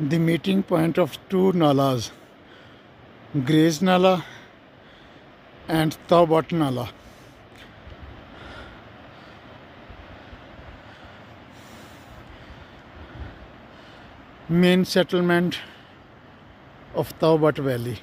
the meeting point of two nalas, Graze Nala and Taubat Nala. Main settlement of Taubat Valley.